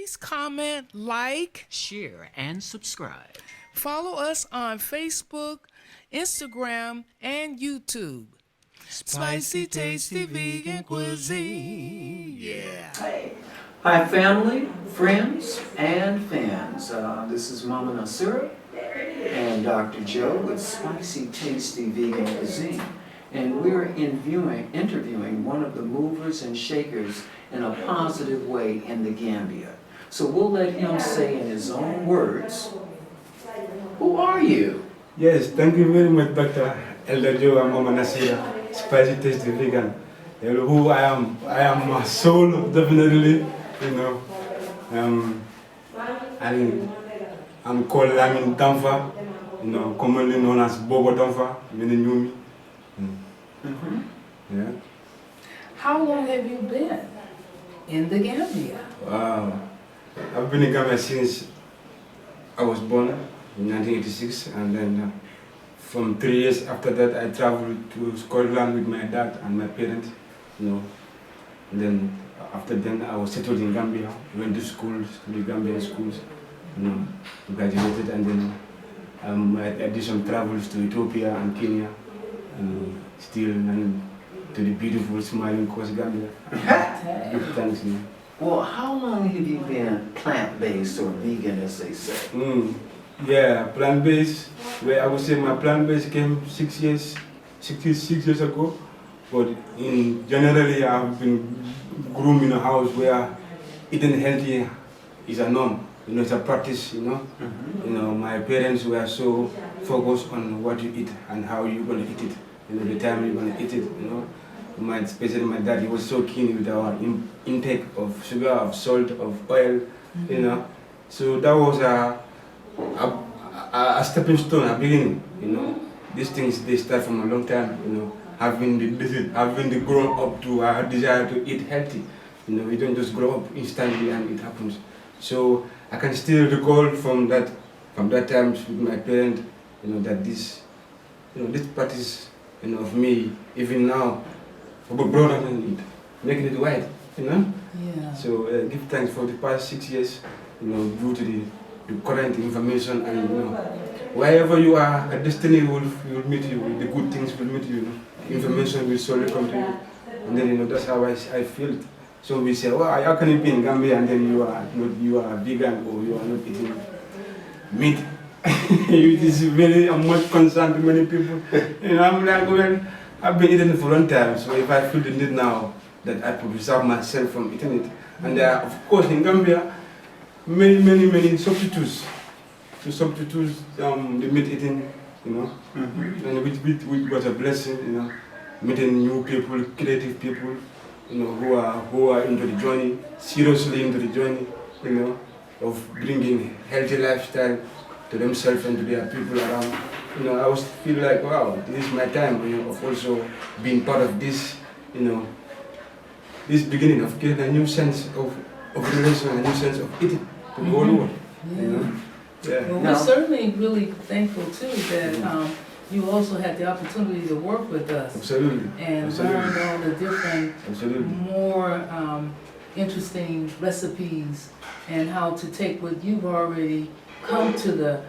please comment, like, share, and subscribe. Follow us on Facebook, Instagram, and YouTube. Spicy, tasty vegan cuisine. Yeah. Hi, family, friends, and fans. This is Mama Naasira and Dr. Joe with Spicy, Tasty Vegan Cuisine. And we're interviewing one of the movers and shakers in a positive way in the Gambia. So we'll let him say in his own words, who are you? Yes, thank you very much, Dr. Elder Joe and Mama Naasira, Spicy Tasty Vegan. Who I am a soul, definitely, you know. I'm called Dampha, you know, commonly known as Bobo Dampha, many knew me. Yeah. How long have you been in the Gambia? Wow. I've been in Gambia since I was born in 1986, and then from 3 years after that I traveled to Scotland with my dad and my parents, you know. And then after then I was settled in Gambia, went to schools, to the Gambian schools, you know, graduated, and then I did some travels to Ethiopia and Kenya, and still and to the beautiful smiling coast Gambia. Give thanks, you know. Well, how long have you been plant-based or vegan, as they say? Yeah, plant-based. Well, I would say my plant-based came 6 years ago. But generally, I've been groomed in a house where eating healthy is a norm. You know, it's a practice. You know, you know, my parents were so focused on what you eat and how you're gonna eat it. You know, the time you're gonna eat it. You know. Especially my dad, he was so keen with our intake of sugar, of salt, of oil, you know. So that was a stepping stone, a beginning, you know. These things, they start from a long time, you know, having the grown up to a desire to eat healthy. You know, you don't just grow up instantly and it happens. So I can still recall from that time with my parents, you know, that this practice, you know, of me, even now, but broader than it, making it wide, you know? Yeah. So give thanks for the past 6 years, you know, due to the current information, and you know, wherever you are, a destiny will meet you, the good things will meet you, you know? Information will slowly come to you. And then, you know, that's how I feel it. So we say, well, how can you be in Gambia and then you are vegan or you are not eating meat? It is very much concern to many people. You know, I'm like, well, I've been eating it for a long time, so if I feel the need now that I could preserve myself from eating it. And there are, of course, in Gambia, many substitutes. To substitute the meat eating, you know, and which was a blessing, you know, meeting new people, creative people, you know, who are into the journey, seriously into the journey, you know, of bringing healthy lifestyle to themselves and to their people around. You know, I always feel like, wow, this is my time, you know, of also being part of this, you know, this beginning of getting a new sense of relation, a new sense of eating to the whole world. Yeah. You know? Yeah. Well, we're certainly really thankful too that you also had the opportunity to work with us. Absolutely. And learn all the different, more interesting recipes and how to take what you've already come to the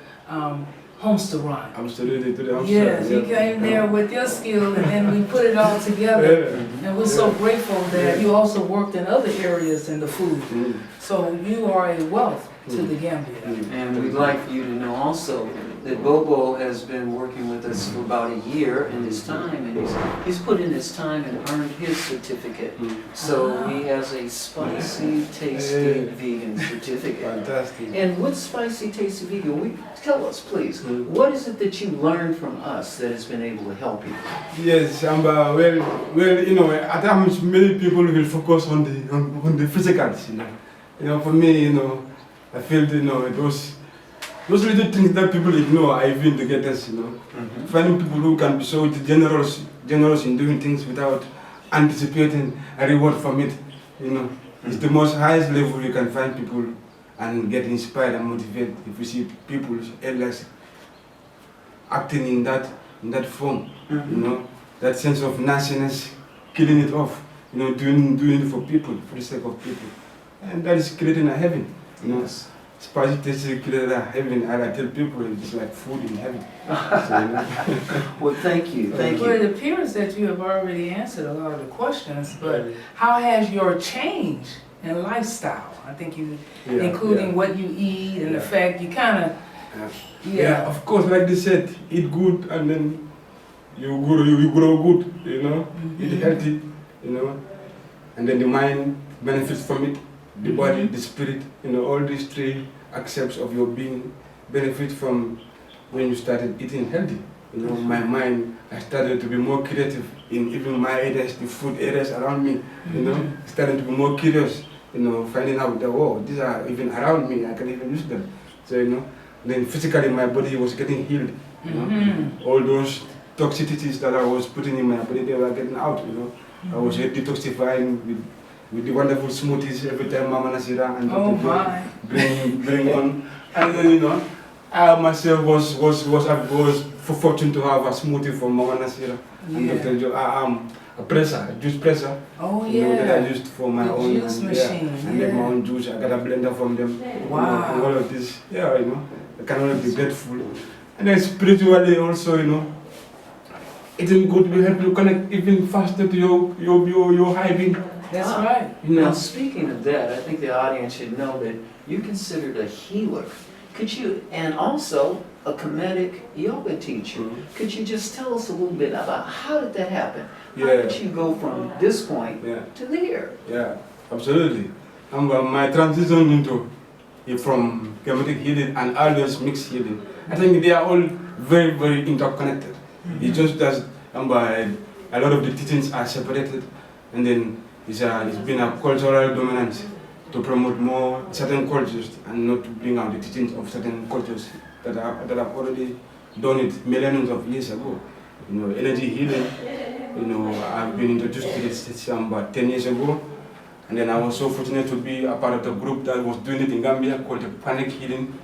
homester run. Absolutely, to the homester. Yes, you came there with your skill and then we put it all together. And we're so grateful that you also worked in other areas in the food. So you are a wealth to the Gambia. And we'd like for you to know also that Bobo has been working with us for about a year in his time, and he's put in his time and earned his certificate. So he has a Spicy Tasty Vegan certificate. Fantastic. And with Spicy Tasty Vegan, tell us please, what is it that you learned from us that has been able to help you? Yes, well, you know, at times many people will focus on the physicals, you know. You know, for me, you know, I feel, you know, those little things that people ignore are even to get us, you know. Finding people who can be so generous in doing things without anticipating a reward from it, you know. It's the most highest level you can find people and get inspired and motivated if you see people, elders, acting in that form, you know. That sense of nastiness, killing it off, you know, doing it for people, for the sake of people. And that is creating a heaven. You know, Yes. spicy tasty heaven, and I tell people it's like food in heaven. So, you know. Well, thank you. Thank Well, you. it appears that you have already answered a lot of the questions, but how has your change in lifestyle? I think you, Yeah, including yeah. what you eat and the Yeah. fact you kind of, Yeah, of course, like they said, eat good and then you grow good, you know, eat healthy, you know, and then the mind benefits from it, the body, the spirit, you know, all these three aspects of your being benefit from when you started eating healthy. You know, my mind, I started to be more creative in even my areas, the food areas around me, you know, started to be more curious, you know, finding out that, oh, these are even around me, I can even use them. So, you know, then physically my body was getting healed, you know, all those toxicities that I was putting in my body, they were getting out, you know. I was detoxifying with the wonderful smoothies every time Mama Naasira and Dr. my. bring on. And then, you know, I myself was fortunate to have a smoothie from Mama Naasira and Dr. Joe. I'm a presser, a juice presser. Oh, You know, that I yeah. used for my The own juice machine, I make my own juice. I got a blender from them. Wow. You know, and all of this, you know, I can only be grateful. And then spiritually also, you know, eating good will help you connect even faster to your high being. That's right. You know. Now, speaking of that, I think the audience should know that you're considered a healer. Could you, and also a Kemetic yoga teacher. Could you just tell us a little bit about how did that happen? How did you go from this point to there? Yeah, absolutely. My transition into from Kemetic healing and always mixed healing, I think they are all very, very interconnected. It's just that a lot of the teachings are separated, and then it's been a cultural dominance to promote more certain cultures and not to bring out the teachings of certain cultures that have already done it millions of years ago. You know, energy healing, you know, I've been introduced to this about 10 years ago, and then I was so fortunate to be a part of the group that was doing it in Gambia called the Panic Healing,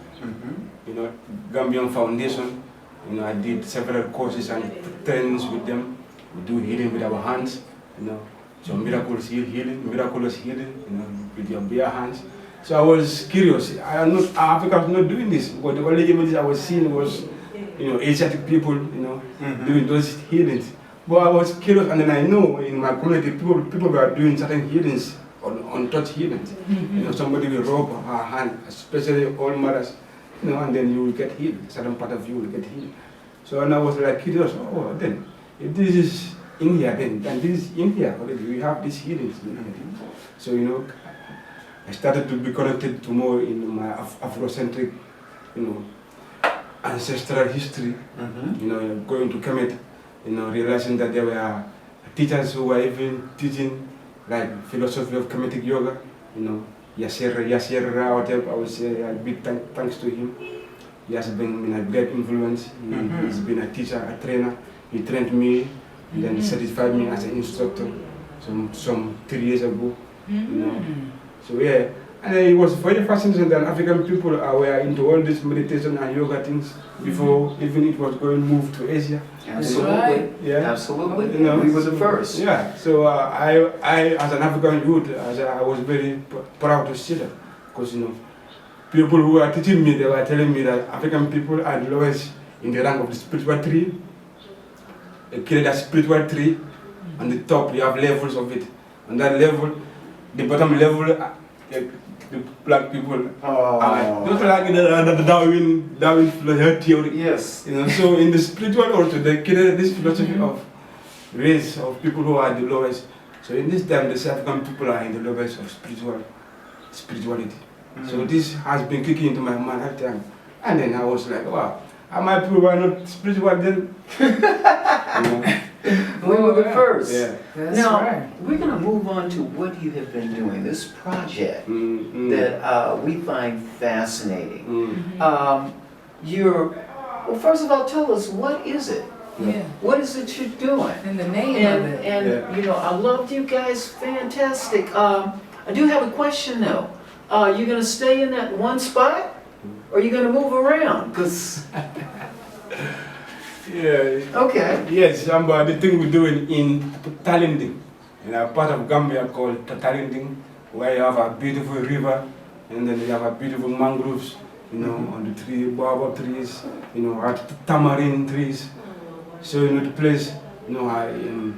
you know, Gambian Foundation. You know, I did several courses and trainings with them. We do healing with our hands, you know. So miraculous healing, miraculous healing, you know, with your bare hands. So I was curious. Africa was not doing this, but the only images I was seeing was, you know, Asiatic people, you know, doing those healings. But I was curious, and then I know in my community people were doing certain healings, untouched healings. You know, somebody will rub her hand, especially all mothers, you know, and then you will get healed. Certain part of you will get healed. So and I was like curious. Oh, then if this is India, then this is India already. We have these healings in India. So you know, I started to be connected to more in my Afrocentric, you know, ancestral history. You know, going to Kemetic, you know, realizing that there were teachers who were even teaching like philosophy of Kemetic yoga. You know, Yasser, whatever I would say, a big thanks to him. He has been a great influence. He's been a teacher, a trainer. He trained me, and then certified me as an instructor some 3 years ago. You know. So yeah, and it was very fascinating that African people were into all this meditation and yoga things before even it was going to move to Asia. Absolutely, yeah, absolutely. You know, we were the first. Yeah, so I as an African youth, I was very proud to see that, because you know, people who are teaching me, they were telling me that African people are the lowest in the rank of the spiritual tree. They create a spiritual tree. On the top, you have levels of it. On that level, the bottom level, the black people are not like the Darwin theory. Yes. You know, so in the spiritual also, they created this philosophy of race of people who are the lowest. So in this time, the African people are in the lowest of spirituality. So this has been kicking into my mind every time. And then I was like, wow, am I people are not spiritual then? You know? We were the first. Yeah. That's Now, right. we're going to move on to what you have been doing, this project that we find fascinating. Well, first of all, tell us, what is it? Yeah. What is it you're doing? And the name of it. And you know, I loved you guys, fantastic. I do have a question though. You going to stay in that one spot, or are you going to move around? Because okay. Yes, the thing we're doing in Talinding, in a part of Gambia called Talinding, where you have a beautiful river, and then we have a beautiful mangroves, you know, on the tree, baobab trees, you know, our tamarind trees. So, you know, the place, you know,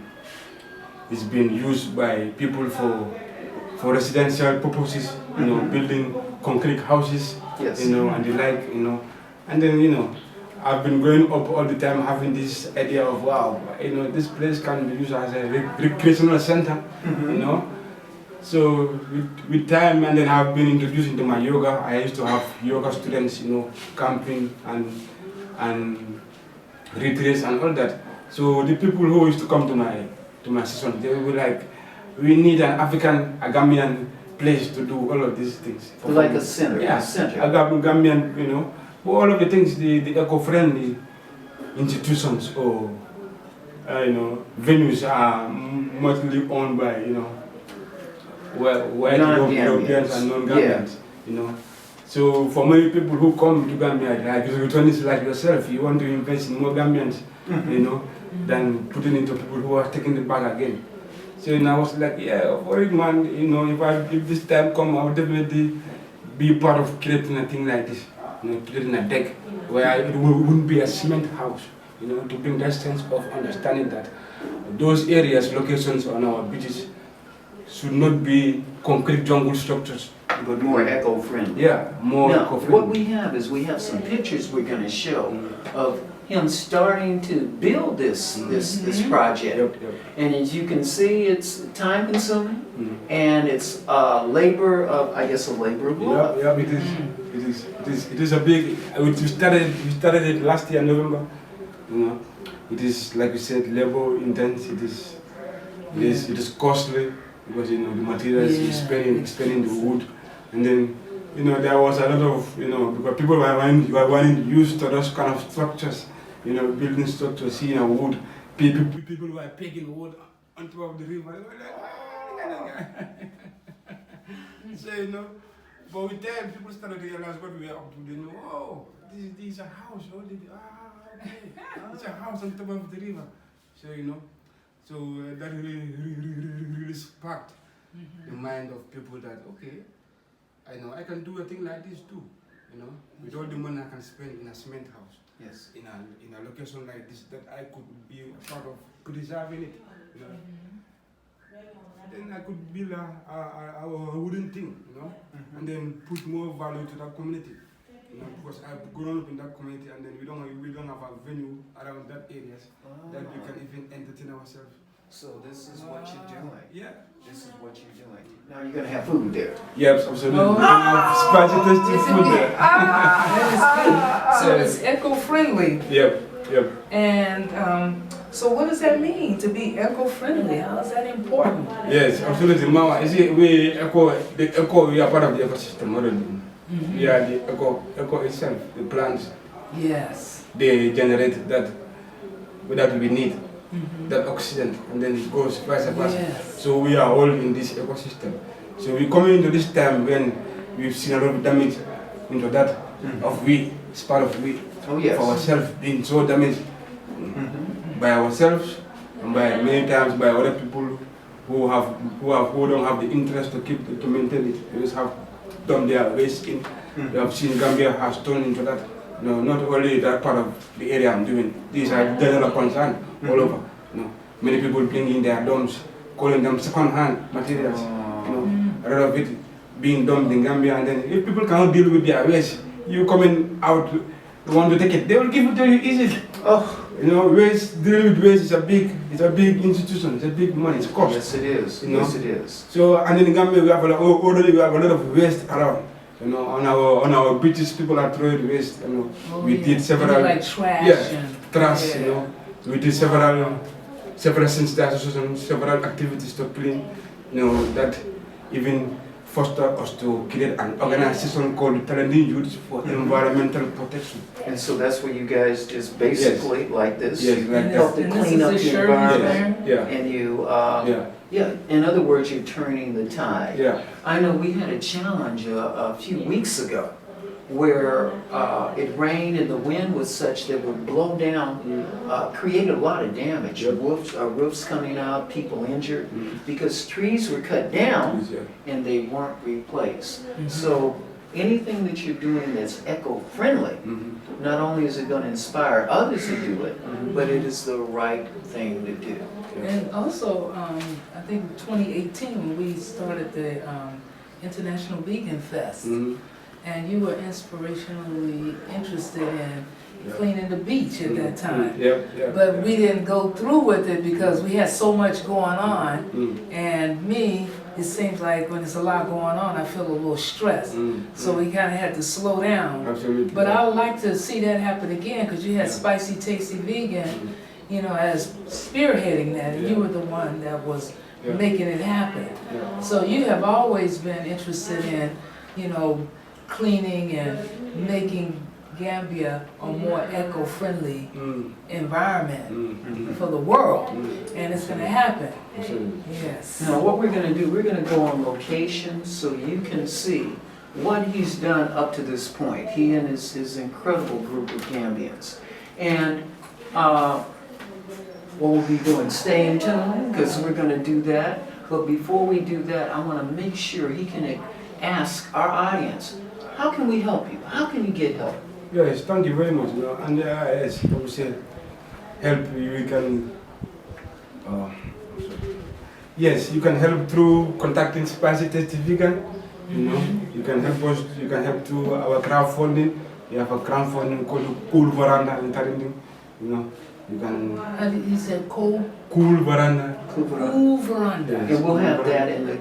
it's been used by people for residential purposes, you know, building concrete houses, you know, and the like, you know. And then, you know, I've been growing up all the time having this idea of, wow, you know, this place can be used as a recreational center, you know. So with time, and then I've been introduced into my yoga. I used to have yoga students, you know, camping and retreats and all that. So the people who used to come to my session, they were like, we need an African, a Gambian place to do all of these things. Like a center. Yeah, a center. a Gambian, you know, all of the things, the eco-friendly institutions or you know, venues are mostly owned by, you know, white Europeans and non-Gambians, you know. So for many people who come to Gambia, like returnees like yourself, you want to invest in more Gambians, you know, than putting into people who are taking it back again. So you know, I was like, yeah, for it, man, you know, if this time come, I would definitely be part of creating a thing like this, you know, creating a deck where it wouldn't be a cement house, you know, to bring that sense of understanding that those areas, locations on our beaches should not be concrete jungle structures. But more eco-friendly. Yeah, more now, eco-friendly. what we have is we have some pictures we're going to show of him starting to build this project. Yep. And as you can see, it's time consuming and it's labor of, I guess, a labor of love. Yeah, it is a big, we started it last year, November, you know. It is, like you said, labor intense, it is costly because, you know, the materials, you're spending the wood. And then, you know, there was a lot of, you know, because people were wanting used to those kind of structures, you know, building structures, seeing a wood. People were picking wood on top of the river. So, you know, but with time, people started to realize what we are up to. They know, oh, this is a house. Okay. It's a house on top of the river. So, you know, so that really sparked the mind of people that, okay, I know I can do a thing like this too, you know, with all the money I can spend in a cement house. Yes. In a location like this, that I could be a part of preserving it, you know. Then I could build a wooden thing, you know, and then put more value to that community, you know, because I've grown up in that community, and then we don't have a venue around that areas that we can even entertain ourselves. So this is what you're doing. Yeah. This is what you're doing. Now you're going to have food there. Yes, absolutely. Spicy tasty food there. That is good. So it's eco-friendly. Yep. And so what does that mean, to be eco-friendly? How is that important? Yes, absolutely, Mama. You see, we are part of the ecosystem already. We are the eco itself, the plants. Yes. They generate that we need. That oxygen, and then it goes vice versa. Yes. So we are all in this ecosystem. So we come into this time when we've seen a lot of damage into that of we, it's part of we, of ourselves being so damaged by ourselves and by many times by other people who don't have the interest to maintain it. They just have done their waste in. We have seen Gambia has turned into that. No, not only that part of the area I'm doing. These are general concern all over. You know, many people bring in their domes, calling them second-hand materials. You know, a lot of it being dumped in Gambia, and then if people cannot deal with their waste, you coming out, you want to take it, they will give it to you easily. Oh, you know, dealing with waste is a big institution. It's a big money. It's cost. Yes, it is. You know? Yes, it is. So, and in Gambia we have a lot of waste around. You know, on our beaches, people are throwing waste. You know, we did several like trash and trash. You know, we did several sensitization, several activities to clean. You know, that even foster us to create an organization called Talented Youth for Environmental Protection. And so that's where you guys just basically like this, you like help to clean up the environment, and you, in other words, you're turning the tide. Yeah. I know we had a challenge a few weeks ago where it rained and the wind was such that it would blow down, create a lot of damage. Roofs coming out, people injured, because trees were cut down and they weren't replaced. So anything that you're doing that's eco-friendly, not only is it going to inspire others to do it, but it is the right thing to do. And also, I think 2018 when we started the International Vegan Fest, and you were inspirationally interested in cleaning the beach at that time. But we didn't go through with it because we had so much going on, and me, it seems like when there's a lot going on, I feel a little stressed. So we kind of had to slow down. Absolutely. But I would like to see that happen again, because you had Spicy Tasty Vegan, you know, as spearheading that, and you were the one that was making it happen. So you have always been interested in, you know, cleaning and making Gambia a more eco-friendly environment for the world, and it's going to happen. Yes. Now what we're going to do, we're going to go on location so you can see what he's done up to this point, he and his incredible group of Gambians. And what we'll be doing, stay in tune, because we're going to do that. But before we do that, I want to make sure he can ask our audience, how can we help you? How can you get help? Yes, thank you very much. You know, and as I said, help you can. Yes, you can help through contacting Spicy Tasty Vegan. You know, you can help us. You can help through our crowdfunding. We have a crowdfunding called Cool Veranda in Tarinding. You know, you can. You said Cool Veranda. Cool Veranda. Yes. And we'll have that in the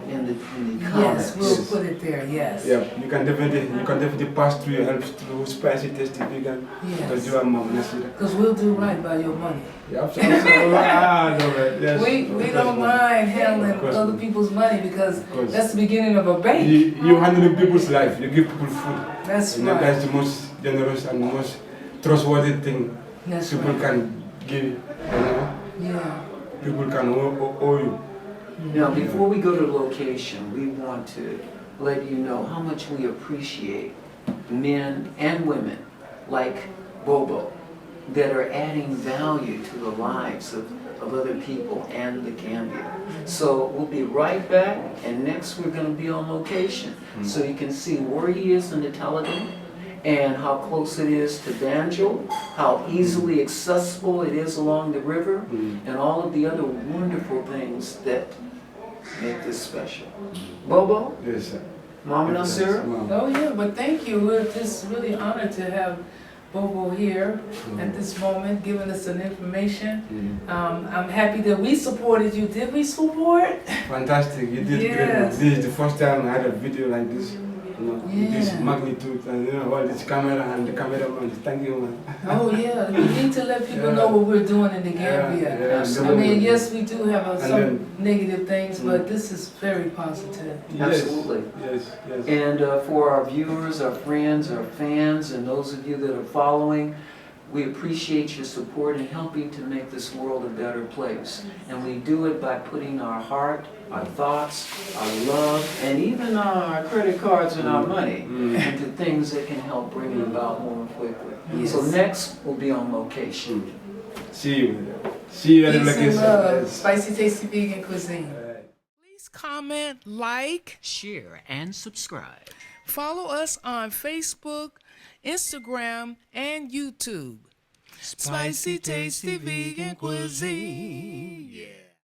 comments. Yes, we'll put it there. Yes. Yeah, you can definitely pass through your help through Spicy Tasty Vegan. Because you are Mama Naasira. Because we'll do right by your money. Yeah, absolutely. Yes. We don't mind handling other people's money because that's the beginning of a bank. You handle people's life. You give people food. That's right. right. That's the most generous and most trustworthy thing people can give. You know? Yeah. People can owe you. Now, before we go to location, we want to let you know how much we appreciate men and women like Bobo that are adding value to the lives of other people and the Gambia. So we'll be right back, and next we're going to be on location so you can see where he is in the Teledin and how close it is to Banjul, how easily accessible it is along the river, and all of the other wonderful things that make this special. Bobo? Yes, sir. Mama Naasira? Oh yeah, but thank you. We're just really honored to have Bobo here at this moment, giving us some information. I'm happy that we supported you. Did we support? Fantastic, you did great. This is the first time I had a video like this. You know, with this magnitude and you know all this camera and the cameraman. Thank you, man. Oh yeah, we need to let people know what we're doing in the Gambia. I mean, yes, we do have some negative things, but this is very positive. Absolutely. Yes. And for our viewers, our friends, our fans, and those of you that are following, we appreciate your support in helping to make this world a better place. And we do it by putting our heart, our thoughts, our love, and even our credit cards and our money into things that can help bring it about more quickly. Yes. So next, we'll be on location. See you at the Peace and love. location. Spicy Tasty Vegan Cuisine. Please comment, like, share, and subscribe. Follow us on Facebook, Instagram, and YouTube. Spicy Tasty Vegan Cuisine. Yeah.